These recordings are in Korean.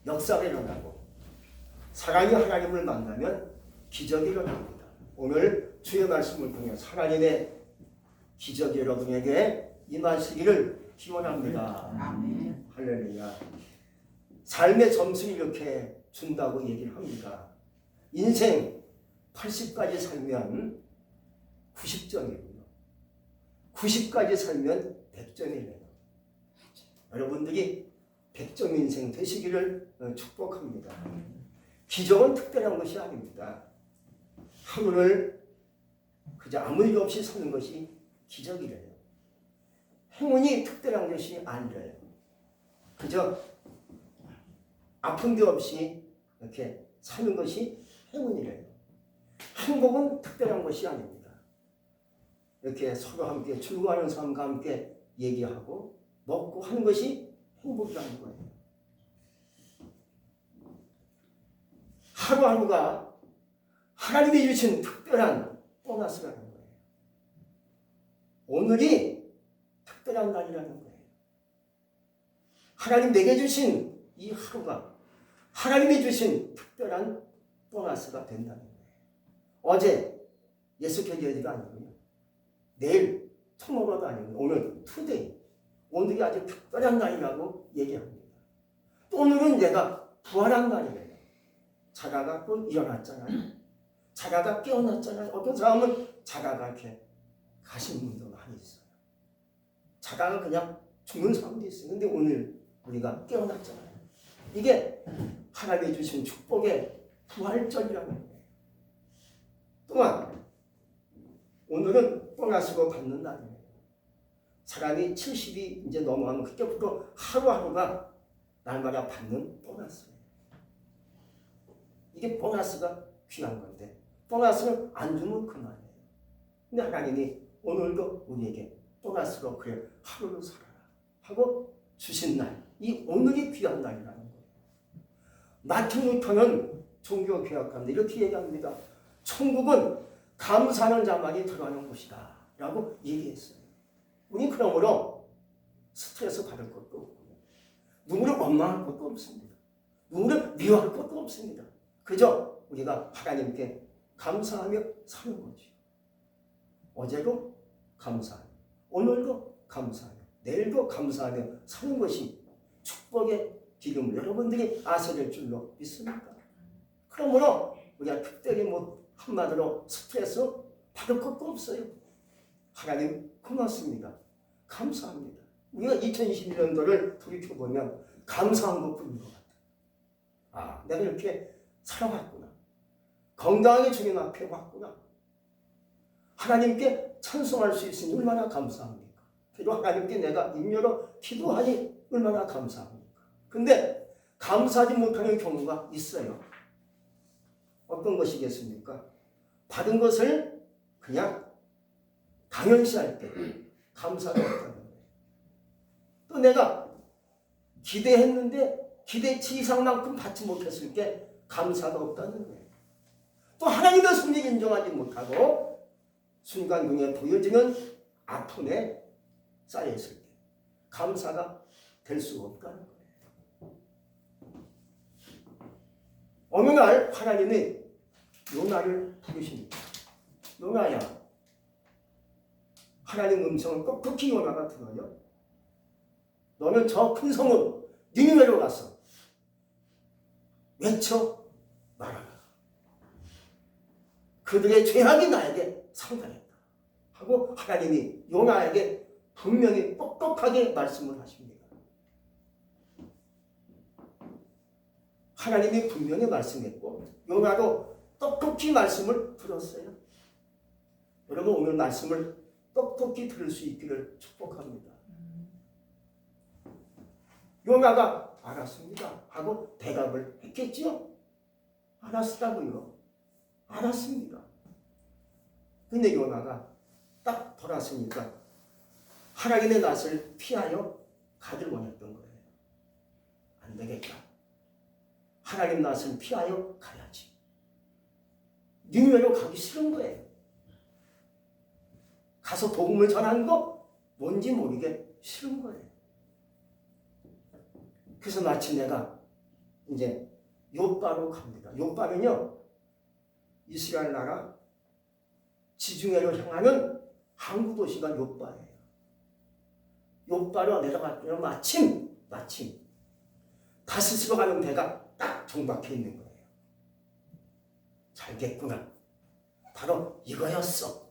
역사가 일어나고 사랑이 하나님을 만나면 기적이 일어납니다. 오늘 주의 말씀을 통해 하나님의 기적이 여러분에게 임하시기를 기원합니다. 아멘. 할렐루야. 삶의 점수를 이렇게 준다고 얘기를 합니다. 인생 80까지 살면 90점이고요. 90까지 살면 100점이네요. 여러분들이 100점 인생 되시기를 축복합니다. 기적은 특별한 것이 아닙니다. 하루를 그저 아무 일 없이 사는 것이 기적이래요. 행운이 특별한 것이 아니래요. 그저 아픈 게 없이 이렇게 사는 것이 행운이래요. 행복은 특별한 것이 아닙니다. 이렇게 서로 함께 즐거워하는 사람과 함께 얘기하고 먹고 하는 것이 행복이라는 거예요. 하루하루가 하나님이 주신 특별한 보너스라는 거예요. 오늘이 특별한 날이라는 거예요. 하나님 내게 주신 이 하루가 하나님이 주신 특별한 보너스가 된다는 거예요. 어제 예수교제가 아니고요. 내일 tomorrow가 아니고요. 오늘 today. 오늘이 아주 특별한 날이라고 얘기합니다. 또 오늘은 내가 부활한 날이래요. 자가가 또 일어났잖아요. 자가가 깨어났잖아요. 어떤 사람은 자가가 이렇게 가신 분도 많이 있어요. 자가가 그냥 죽는 사람도 있어요. 근데 오늘 우리가 깨어났잖아요. 이게 하나님이 주신 축복의 부활절이라는 거예요. 또한 오늘은 보너스로 받는 날이에요. 사람이 70이 이제 넘어가면 그때부터 하루하루가 날마다 받는 보너스예요. 이게 보너스가 귀한 건데 보너스는 안 주면 그만이에요. 근데 하나님이 오늘도 우리에게 보너스로 그래 하루를 살아라 하고 주신 날, 이 오늘이 귀한 날이라는 거예요. 마틴 루터는 종교개혁가인데 이렇게 얘기합니다. 천국은 감사하는 자만이 들어가는 곳이다 라고 얘기했어요. 우리 그러므로 스트레스 받을 것도 없고요. 누구를 원망할 것도 없습니다. 누구를 미워할 것도 없습니다. 그저 우리가 하나님께 감사하며 사는 거죠. 어제도 감사하며 오늘도 감사하며 내일도 감사하며 사는 것이 축복의 기름을 여러분들이 아셔야 될 줄로 믿습니다. 그러므로 우리가 특별히 한마디로 스트레스 받을 것도 없어요. 하나님 고맙습니다. 감사합니다. 우리가 2021년도를 돌이켜보면 감사한 것뿐인 것 같아요. 내가 이렇게 살아왔구나. 건강하게 주님 앞에 왔구나. 하나님께 찬송할 수 있으니 얼마나 감사합니까? 그리고 하나님께 내가 입녀로 기도하니 얼마나 감사합니까? 근데 감사하지 못하는 경우가 있어요. 어떤 것이겠습니까? 받은 것을 그냥 당연시할 때 감사가 없다는 거예요. 또 내가 기대했는데 기대치 이상만큼 받지 못했을 때 감사가 없다는 거예요. 또 하나님의 섭리를 인정하지 못하고 순간 중에 보여지는 아픔에 쌓여있을 때 감사가 될 수가 없다는 거예요. 어느 날 하나님이 요나를 부르십니다. 요나야, 하나님 음성을 똑똑히 요나가 들어요. 너는 저 큰 성읍 니느웨로 가서 외쳐 말하라. 그들의 죄악이 나에게 상달했다 하고 하나님이 요나에게 분명히 똑똑하게 말씀을 하십니다. 하나님이 분명히 말씀했고 요나도 똑똑히 말씀을 들었어요. 여러분 오늘 말씀을 똑똑히 들을 수 있기를 축복합니다. 요나가 알았습니다 하고 대답을 했겠지요. 알았다고요. 알았습니다. 근데 요나가 딱 돌았으니까 하나님의 낯을 피하여 가길 원했던 거예요. 안 되겠다. 하나님 낯을 피하여 가야지. 니느웨로 가기 싫은 거예요. 가서 복음을 전하는 거 뭔지 모르게 싫은 거예요. 그래서 마치 내가 이제 요바로 갑니다. 요바는요, 이스라엘 나라 지중해로 향하는 항구 도시가 요바예요. 요바로 내려갔더니 마침 다시스로 가는 배가 딱 정박해 있는 거예요. 잘 됐구나. 바로 이거였어.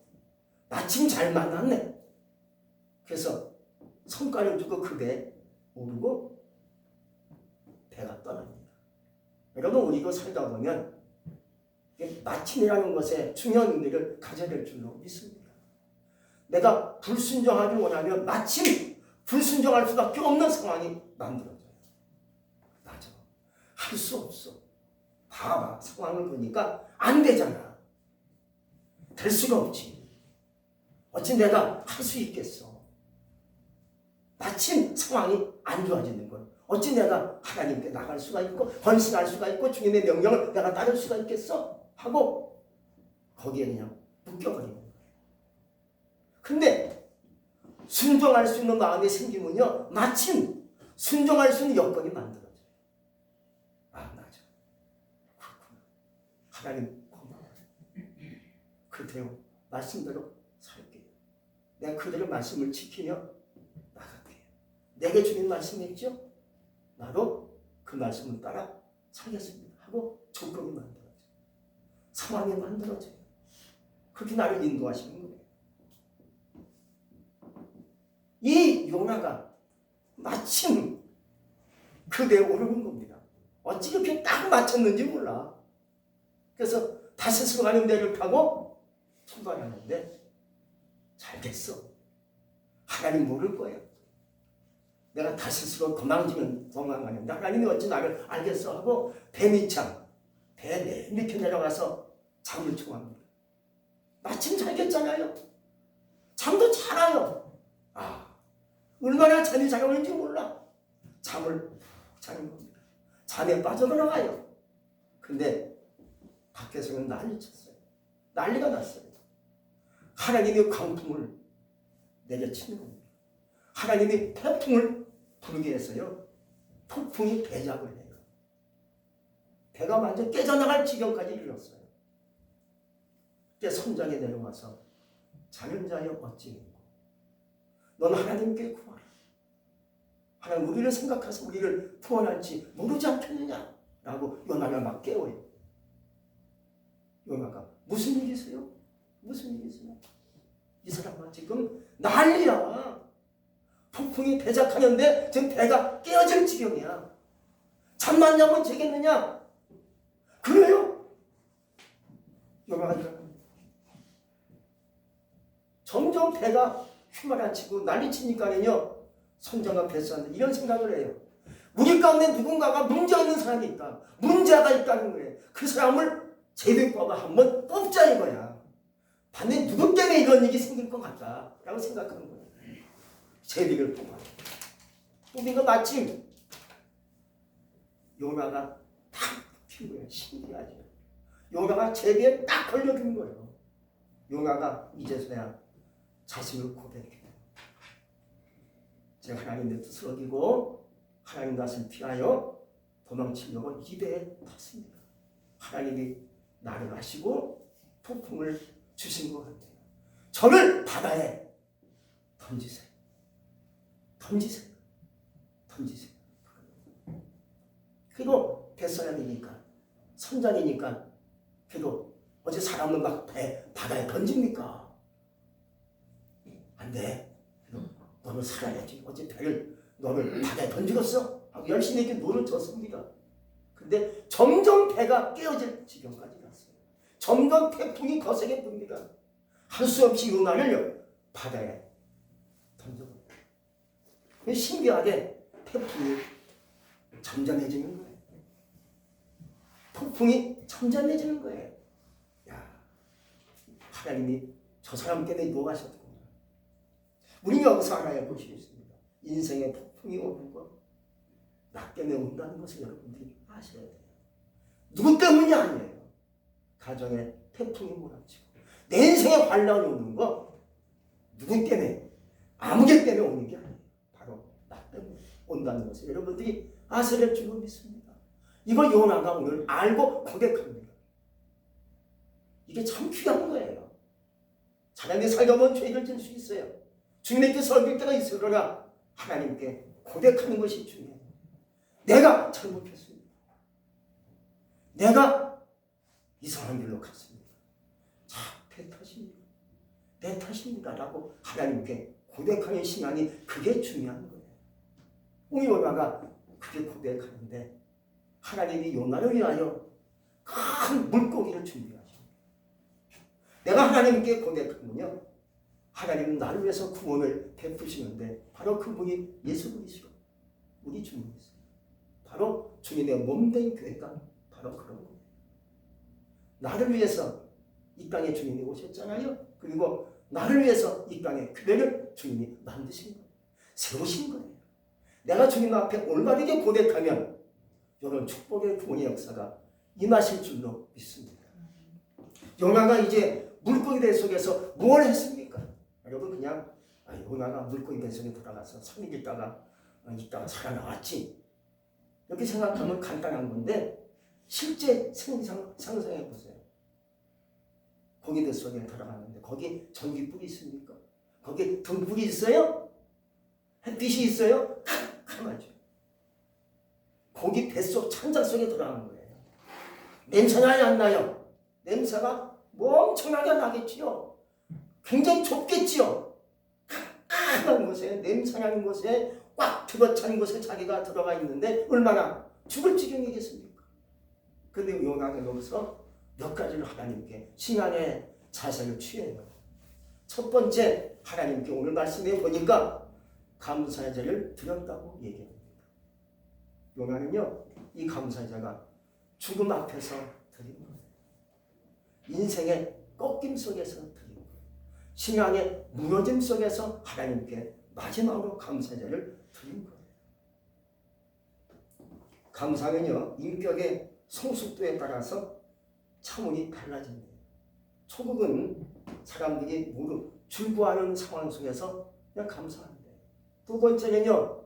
마침 잘 만났네. 그래서 성과를 두고 그 배에 오르고 배가 떠납니다. 여러분, 우리도 살다 보면 마침이라는 것에 중요한 의미를 가져야 될 줄로 믿습니다. 내가 불순종하기 원하면 마침 불순종할 수밖에 없는 상황이 만들어져요. 맞아. 할 수 없어. 봐봐. 상황을 보니까 안 되잖아. 될 수가 없지. 어찌 내가 할 수 있겠어. 마침 상황이 안 좋아지는 걸. 어찌 내가 하나님께 나갈 수가 있고 헌신할 수가 있고 주님의 명령을 내가 따를 수가 있겠어? 하고 거기에 그냥 묶여버리는 거예요. 근데 순종할 수 있는 마음이 생기면요, 마침 순종할 수 있는 여건이 만들어져요. 아, 맞아. 그렇구나. 하나님 고마워요. 그대로 말씀대로 살게요. 내가 그대로 말씀을 지키며 나갈게요. 내게 주신 말씀이 있죠? 나도 그 말씀을 따라 살겠습니다. 하고 조건이 만들어져요. 상황이 만들어져요. 그렇게 나를 인도하시는 거예요. 이 요나가 마침 그 배에 오르는 겁니다. 어찌 그렇게 딱 맞췄는지 몰라. 그래서 다시스로 가는 배를 타고 출발하는데 잘 됐어. 하나님 모를 거예요. 내가 다시스로 도망가는데 하나님이 어찌 나를 알겠어 하고 배 밑에 내려가서 잠을 청합니다. 마침 잘겠잖아요. 잠도 잘 와요. 얼마나 잠이 잘 오는지 몰라. 잠을 푹 자는 겁니다. 잠에 빠져들어가요. 근데 밖에서는 난리쳤어요. 난리가 났어요. 하나님이 광풍을 내려치는 겁니다. 하나님이 태풍을 부르게 해서요, 폭풍이 대작을 해요. 배가 완전 깨져나갈 지경까지 이르렀어요. 그때 선장에 내려와서 자는 자여 어찌했고 너는 하나님께 구하라. 하나님 우리를 생각해서 우리를 구원할지 모르지 않겠느냐 라고 요나를 막 깨워요. 요나가 무슨 일이세요? 무슨 일이세요? 이 사람아 지금 난리야. 폭풍이 대작하는데 지금 배가 깨어질 지경이야. 잠만 자면 되겠느냐? 그래요? 요나가 일어납니다. 점점 배가 휘말아치고 난리치니까는요, 선장과 뱃사람들 이런 생각을 해요. 우리 가운데 누군가가 문제 있는 사람이 있다. 문제가 있다는 거예요. 그 사람을 제비과가 한번 뽑자 이거야. 반드시 누구 때문에 이런 일이 생길 것 같다 라고 생각하는 거예요. 제비를 뽑아. 뽑은 거 마침 요나가 탁 핀 거예요. 신기하죠. 요나가 제비에 딱 걸려든 거예요. 요나가 이제서야 자신을 고백해요. 제가 하나님의 뜻을 어기고 하나님 낯을 피하여 도망치려고 이 배에 탔습니다. 하나님이 나를 아시고 폭풍을 주신 것 같아요. 저를 바다에 던지세요. 그리고 뱃사람이니까 선장이니까 그래도 어제 사람을 막 바다에 던집니까? 안 돼. 너는 살아야지. 어제 너를 바다에 던지겠어? 하고 열심히 이렇게 노를 졌습니다. 근데 점점 배가 깨어질 지경까지 갔어요. 점점 태풍이 거세게 붑니다. 할 수 없이 요나를 바다에 던져버려요. 신기하게 태풍이 잠잠해지는 거예요. 폭풍이 잠잠해지는 거예요. 야, 하나님이 저 사람 때문에 노하셨구나. 우리 여기서 알아야 볼 수 있습니다. 인생의 폭풍이 오는 것, 나 때문에 온다는 것을 여러분들이 아셔야 돼요. 누구 때문이 아니에요. 가정에 태풍이 몰아치고 내 인생에 환란이 오는 거 누구 때문에, 아무개 때문에 오는 게 아니에요. 바로 나 때문에 온다는 것을 여러분들이 아셔야 될 줄로 믿습니다. 이걸 요나가 오늘 알고 고백합니다. 이게 참 귀한 거예요. 사람이 살다 보면 죄를 질 수 있어요. 주님께 설길 때가 있어요. 그러나 하나님께 고백하는 것이 중요해요. 내가 잘못했습니다. 내가 이상한 길로 갔습니다. 자, 내 탓입니다. 내 탓입니다. 라고 하나님께 고백하는 신앙이 그게 중요한 거예요. 우리 요나가 그게 고백하는데 하나님이 요나를 위하여 큰 물고기를 준비하십니다. 내가 하나님께 고백하면요, 하나님은 나를 위해서 구원을 베푸시는데 바로 그 분이 예수 그리스도, 우리 주님이세요. 바로 주님의 몸된 교회가 바로 그런 거예요. 나를 위해서 이 땅에 주님이 오셨잖아요. 그리고 나를 위해서 이 땅에 교회를 주님이 만드신 거예요. 세우신 거예요. 내가 주님 앞에 올바르게 고백하면 이런 축복의 구원의 역사가 임하실 줄로 믿습니다. 요나가 이제 물고기 배 속에서 뭘 했습니까? 여러분 그냥 요나가 물고기 배 속에 들어가서 3일 있다가 살아나왔지 이렇게 생각하면 간단한 건데 실제 상상해 보세요. 고기 배 속에 들어가는데 거기 전기불이 있습니까? 거기 등불이 있어요? 햇빛이 있어요? 캄캄하죠. 고기 뱃속 창자 속에 들어가는 거예요. 냄새 나요, 안 나요? 냄새가 뭐 엄청나게 나겠지요. 굉장히 좁겠지요. 깜깜한 곳에, 냄새나는 곳에, 꽉 들어찬 곳에 자기가 들어가 있는데 얼마나 죽을 지경이겠습니까? 근데 요나는 여기서 몇 가지를 하나님께 신앙의 자세를 취해요. 첫 번째, 하나님께 오늘 말씀해 보니까 감사의 제를 드렸다고 얘기합니다. 요나는요, 이 감사의 제가 죽음 앞에서 드린 거예요. 인생의 꺾임 속에서 드린 거예요. 신앙의 무너짐 속에서 하나님께 마지막으로 감사의 제를 드린 거예요. 감사는요, 인격의 성숙도에 따라서 차원이 달라집니다. 초급은 사람들이 모두 출구하는 상황 속에서 그냥 감사합니다. 두 번째는요,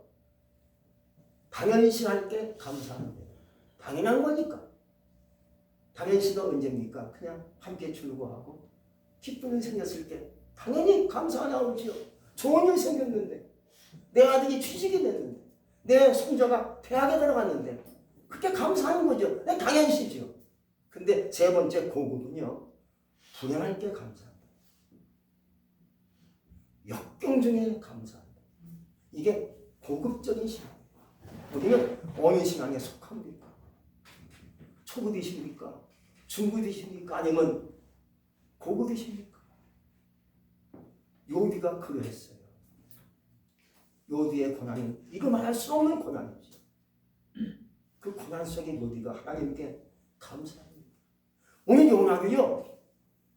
당연시 할 게 감사합니다. 당연한 거니까. 당연시가 언제입니까? 그냥 함께 출구하고 기쁜 일 생겼을 때 당연히 감사가 나오지요. 좋은 일 생겼는데, 내 아들이 취직이 됐는데, 내 손자가 대학에 들어갔는데 그게 감사하는 거죠. 당연시죠. 근데 세 번째 고급은요, 불행할 게 감사합니다. 역경 중에 감사합니다. 이게 고급적인 신앙이에요. 우리는 어느 신앙에 속합니까? 초급이십니까? 중급이십니까? 아니면 고급이십니까? 요비가 그러했어요. 요비의 고난은 이거 말할 수 없는 고난이죠. 그 고난 속에 요비가 하나님께 감사합니다. 오늘 요나도요,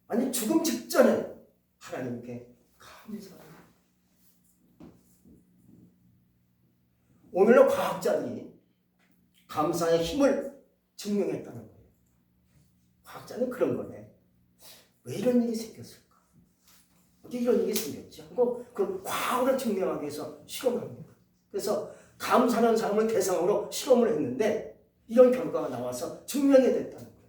아니 죽음 직전에 하나님께 감사합니다. 오늘날 과학자들이 감사의 힘을 증명했다는 거예요. 과학자는 그런 거네. 왜 이런 일이 생겼을까? 어떻게 이런 일이 생겼지? 하고 그 과학을 증명하기 위해서 실험합니다. 그래서 감사하는 사람을 대상으로 실험을 했는데 이런 결과가 나와서 증명이 됐다는 거예요.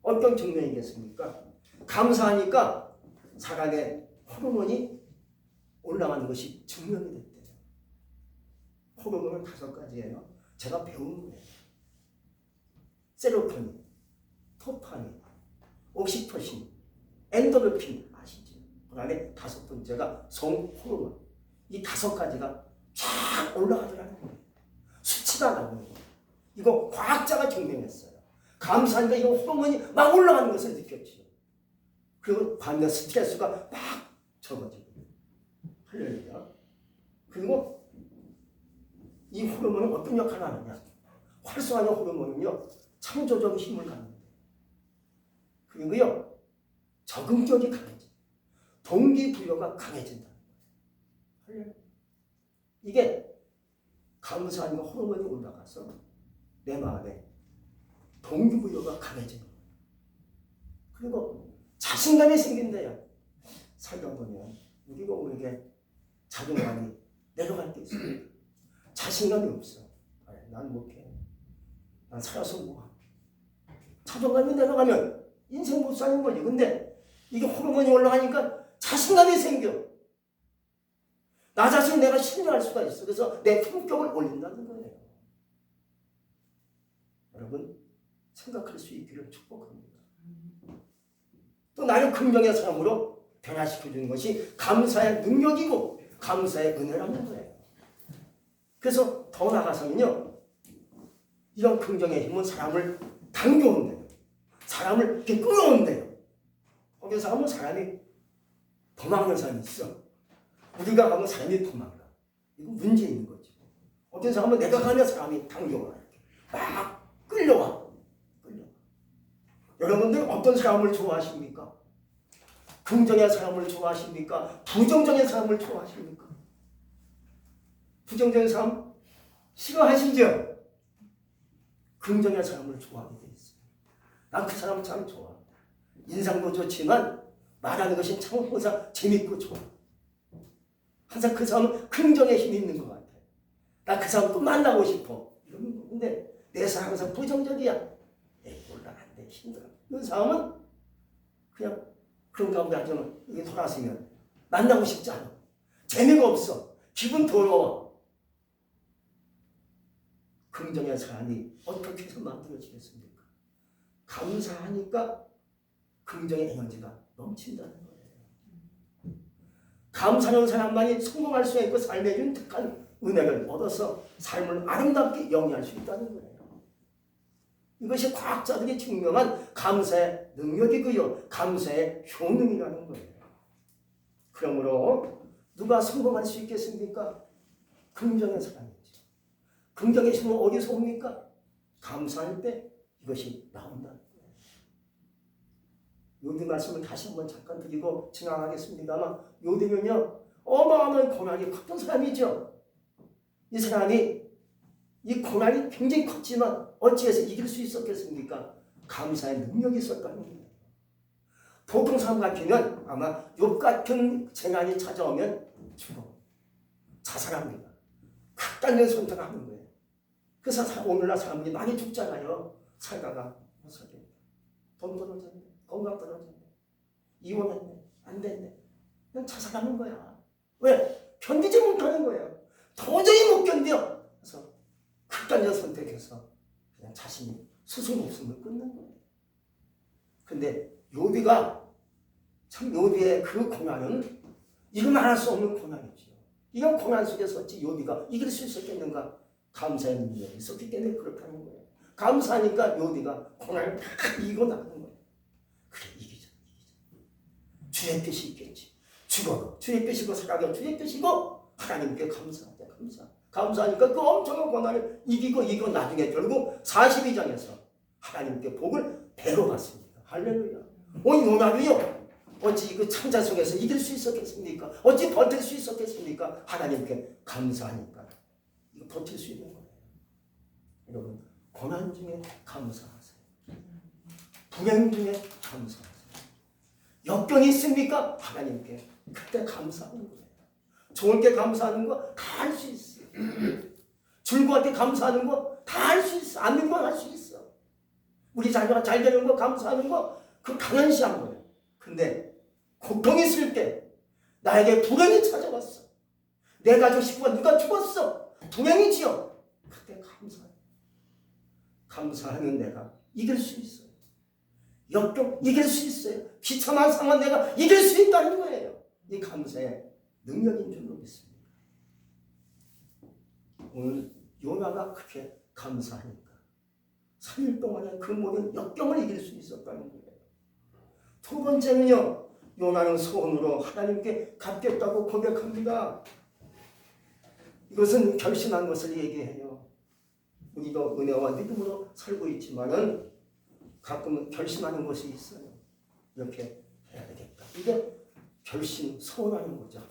어떤 증명이겠습니까? 감사하니까 사람의 호르몬이 올라가는 것이 증명이 됐대요. 호르몬은 5가지예요. 제가 배운 거예요. 세로토닌, 도파민, 옥시토신, 엔도르핀 아시죠? 그 다음에 5번째가 성호르몬. 이 5가지가 쫙 올라가더라는 거예요. 수치가 나오는 거예요. 이거 과학자가 증명했어요. 감사하니까 이거 호르몬이 막 올라가는 것을 느꼈지요. 그리고 반대 스트레스가 막 적어지고. 할렐루야. 그리고 이 호르몬은 어떤 역할을 하느냐? 활성화하는 호르몬은요, 창조적 힘을 갖는다. 그리고요, 적응력이 강해져. 동기부여가 강해진다. 이게 감사하는 호르몬이 올라가서 내 마음에 동기부여가 강해지는 거예요. 그리고 자신감이 생긴대요. 살다 보면 우리가 우리에게 자존감이 내려갈 때 있어요. 자신감이 없어. 난 못해. 난 살아서 뭐야. 자존감이 내려가면 인생 못 사는 거지. 근데 이게 호르몬이 올라가니까 자신감이 생겨. 나 자신 내가 신뢰할 수가 있어. 그래서 내 품격을 올린다는 거예요. 여러분 생각할 수 있기를 축복합니다. 또 나를 긍정의 사람으로 변화시켜주는 것이 감사의 능력이고 감사의 은혜라는 거예요. 그래서 더 나아가서는요, 이런 긍정의 힘은 사람을 당겨온대요. 사람을 이렇게 끌어온대요. 거기서 하면 사람이 도망가는 사람이 있어. 우리가 가면 사람이 도망가. 이거 문제 있는 거지. 어디서 하면 내가 가면 사람이 당겨와. 막 끌려와. 여러분들 어떤 사람을 좋아하십니까? 긍정의 사람을 좋아하십니까? 부정적인 사람을 좋아하십니까? 부정적인 사람 싫어하시죠? 긍정의 사람을 좋아하게 돼 있어요. 난 그 사람 참 좋아. 인상도 좋지만 말하는 것이 참 항상 재밌고 좋아. 항상 그 사람은 긍정의 힘이 있는 것 같아. 나 그 사람 또 만나고 싶어. 이러는 거. 근데 내 사람 항상 부정적이야. 에이 몰라 안 돼. 힘들어. 그 사람은 그냥 그런 가운데 앉으면 여기 돌아서면 만나고 싶지 않아. 재미가 없어. 기분 더러워. 긍정의 사람이 어떻게 해서 만들어지겠습니까? 감사하니까 긍정의 에너지가 넘친다는 거예요. 감사하는 사람만이 성공할 수 있고 삶에 윤택한 은혜를 얻어서 삶을 아름답게 영위할 수 있다는 거예요. 이것이 과학자들이 증명한 감사의 능력이고요. 감사의 효능이라는 거예요. 그러므로 누가 성공할 수 있겠습니까? 긍정의 사람이죠. 긍정의 힘은 어디서 옵니까? 감사할 때 이것이 나온다는 거예요. 요디 말씀을 다시 한번 잠깐 드리고 지나가겠습니다만, 요디는요 어마어마한 고난이 컸던 사람이죠. 이 사람이 이 고난이 굉장히 컸지만 어찌해서 이길 수 있었겠습니까? 감사의 능력이 있었다는 거예요. 보통 사람 같으면 아마 욥 같은 재난이 찾아오면 죽어. 자살합니다. 극단적 선택을 하는 거예요. 그래서 오늘날 사람들이 많이 죽잖아요. 살다가 못 살게. 돈 떨어졌네. 건강 떨어졌네. 이혼했네. 안 됐네. 그냥 자살하는 거야. 왜? 견디지 못하는 거예요. 도저히 못 견뎌. 그래서 극단적 선택해서 그냥 자신이 스스로 목숨을 끊는 거예요. 근데 욥이가 참 욥이의 그 고난은 이루 말할 수 없는 고난이죠. 이런 고난 속에서 어찌 욥이가 이길 수 있었겠는가? 감사의 능력이 있었기 때문에 그렇다는 거예요. 감사하니까 욥이가 고난을 다 이기고 나가는 거예요. 그래 이기자. 주의 뜻이 있겠지. 죽어도 주의 뜻이고 살아도 주의 뜻이고 하나님께 감사하자. 감사하니까 그 엄청난 고난을 이기고 나중에 결국 42장에서 하나님께 복을 배로 받습니다. 할렐루야. 오늘 요나도요 어찌 그 창자 속에서 이길 수 있었겠습니까? 어찌 버틸 수 있었겠습니까? 하나님께 감사하니까 이거 버틸 수 있는 거예요. 여러분 고난 중에 감사하세요. 불행 중에 감사하세요. 역경이 있습니까? 하나님께 그때 감사하는 거예요. 좋을 때 감사하는 거 다 할 수 있어요. 즐거울 때 감사하는 거 다 할 수 있어. 안 되는 건 할 수 있어. 우리 자녀가 잘 되는 거 감사하는 거 그거 당연시한 거예요. 근데 고통이 있을 때 나에게 불행이 찾아왔어. 내 가족 식구가 누가 죽었어. 불행이지요. 그때 감사해. 감사하면 내가 이길 수 있어요. 역경 이길 수 있어요. 비참한 상황 내가 이길 수 있다는 거예요. 이 감사의 능력인 줄로 믿습니다. 오늘 요나가 그렇게 감사하니까 3일 동안에 그 모든 역경을 이길 수 있었다는 거예요. 두 번째는요, 요나는 소원으로 하나님께 갚겠다고 고백합니다. 이것은 결심한 것을 얘기해요. 우리도 은혜와 믿음으로 살고 있지만은 가끔은 결심하는 것이 있어요. 이렇게 해야 되겠다. 이게 결심, 소원하는 거죠.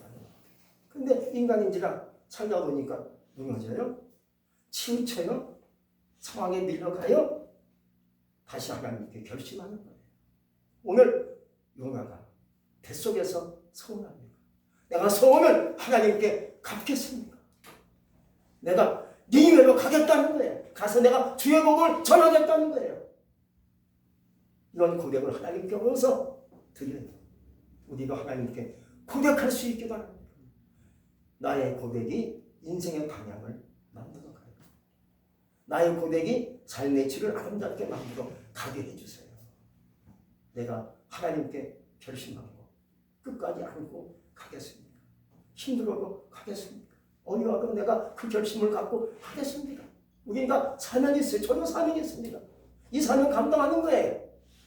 근데 인간인지라 살다 보니까 무너져요. 치우쳐요. 상황에 밀려가요. 다시 하나님께 결심하는 거예요. 오늘 요나가 뱃속에서 소원합니다. 내가 소원을 하나님께 갚겠습니다. 내가 니네로 가겠다는 거예요. 가서 내가 주의 복을 전하겠다는 거예요. 이런 고백을 하나님께 오면서 드려요. 우리가 하나님께 고백할 수 있게 바랍니다. 나의 고백이 인생의 방향을 만들어 가요. 나의 고백이 삶의 질을 아름답게 만들어 가게 해주세요. 내가 하나님께 결심하고 끝까지 안고 가겠습니다. 힘들어도 가겠습니다. 어려워도 내가 그 결심을 갖고 하겠습니다. 우리가 사명이 있어요. 저도 사명이 있습니다. 이 사명 감당하는 거예요.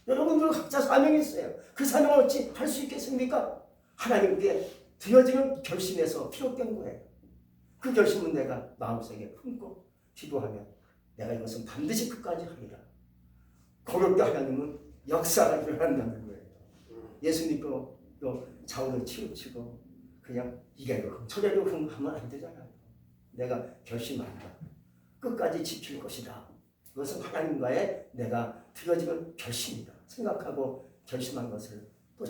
여러분들 각자 사명이 있어요. 그 사명을 어찌 할 수 있겠습니까? 하나님께 드려지는 결심에서 비롯된 거예요. 그 결심은 내가 마음속에 품고 기도하면 내가 이것은 반드시 끝까지 하리라. 그럴 때 하나님은 역사가 일어난다는 거예요. 예수 믿고 또 좌우를 치우치고 그냥 이래로 저래로 하면 안 되잖아요. 내가 결심한다. 끝까지 지킬 것이다. 그것은 하나님과의 내가 드려지는 결심이다. 생각하고 결심한 것을 또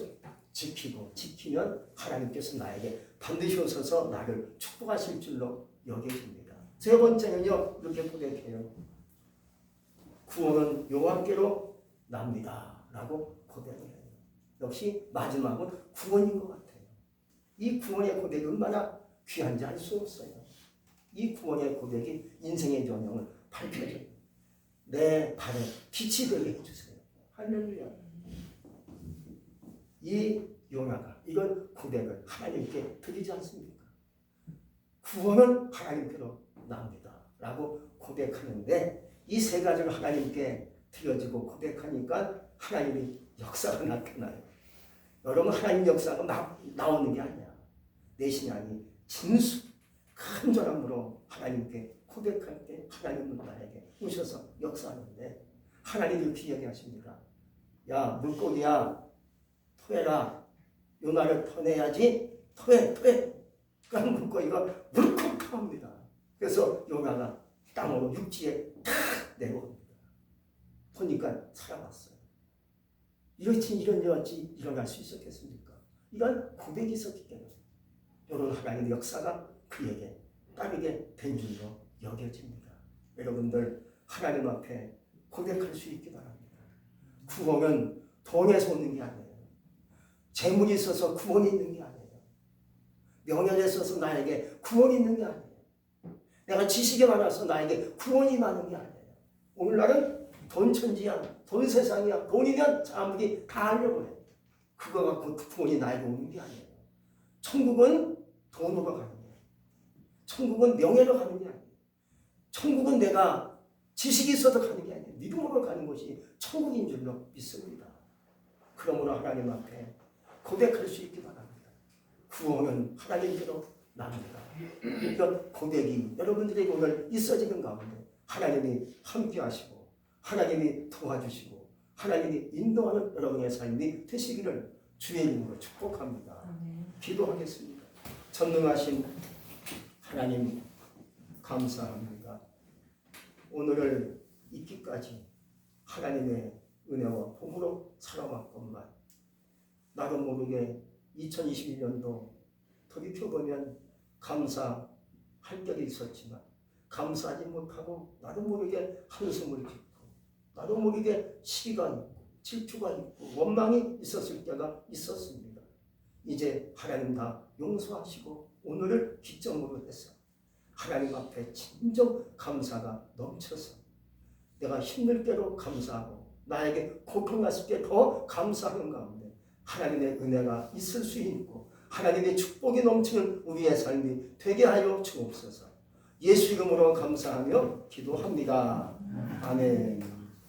지키고 지키면 하나님께서 나에게 반드시 오셔서 나를 축복하실 줄로 여겨집니다. 세 번째는요. 이렇게 고백해요. 구원은 여호와께로 납니다. 라고 고백을 해요. 역시 마지막은 구원인 것 같아요. 이 구원의 고백이 얼마나 귀한지 알 수 없어요. 이 구원의 고백이 인생의 전형을 밝혀줘요. 내 발에 빛이 되게 해주세요. 할렐루야. 이 요나가 이런 고백을 하나님께 드리지 않습니까? 구원은 하나님께로 납니다. 라고 고백하는데 이 세 가지를 하나님께 드려지고 고백하니까 하나님이 역사가 나타나요. 여러분 하나님 역사가 나오는 게 아니야. 내 신앙이 진수 간절함으로 하나님께 고백할 때 하나님은 나에게 오셔서 역사하는데 하나님이 기억해 하십니다. 야 물고기야 토해라. 요나를 터내야지. 토해. 그러니까 물고기가 물컥 토합니다. 그래서 요나가 땅으로 육지에 탁 내려옵니다. 보니까 살아났어요. 이런 일이 일어날 수 있었겠습니까? 이런 고백이 있었기 때문에 여러분 하나님의 역사가 그에게 따르게 된 줄로 여겨집니다. 여러분들 하나님 앞에 고백할 수 있기 바랍니다. 구원은 돈에서 오는 게 아니에요. 재물이 있어서 구원이 있는 게 아니에요. 명예에 있어서 나에게 구원이 있는 게 아니에요. 내가 지식이 많아서 나에게 구원이 많은 게 아니에요. 오늘날은 돈 천지야, 돈 세상이야, 돈이면 사람들이 다 하려고 해요. 그거 갖고 구원이 나에게 오는 게 아니에요. 천국은 돈으로 가는 거예요. 천국은 명예로 가는 게 아니에요. 천국은 내가 지식이 있어도 가는 게 아니에요. 믿음으로 가는 것이 천국인 줄로 믿습니다. 그러므로 하나님 앞에 고백할 수 있기 바랍니다. 구원은 하나님께로 납니다. 이런 고백이 여러분들에게 오늘 있어지는 가운데 하나님이 함께 하시고 하나님이 도와주시고 하나님이 인도하는 여러분의 삶이 되시기를 주의 이름으로 축복합니다. 기도하겠습니다. 전능하신 하나님 감사합니다. 오늘을 있기까지 하나님의 은혜와 복으로 살아왔건만 나도 모르게 2021년도 돌이켜보면 감사할 때도 있었지만 감사하지 못하고 나도 모르게 한숨을 짓고 나도 모르게 시기가 있고 질투가 있고 원망이 있었을 때가 있었습니다. 이제 하나님 다 용서하시고 오늘을 기점으로 해서 하나님 앞에 진정 감사가 넘쳐서 내가 힘들 때도 감사하고 나에게 고통났을 때 더 감사하는 가운데 하나님의 은혜가 있을 수 있고 하나님의 축복이 넘치는 우리의 삶이 되게 하여 주옵소서. 예수 이름으로 감사하며 기도합니다. 아멘.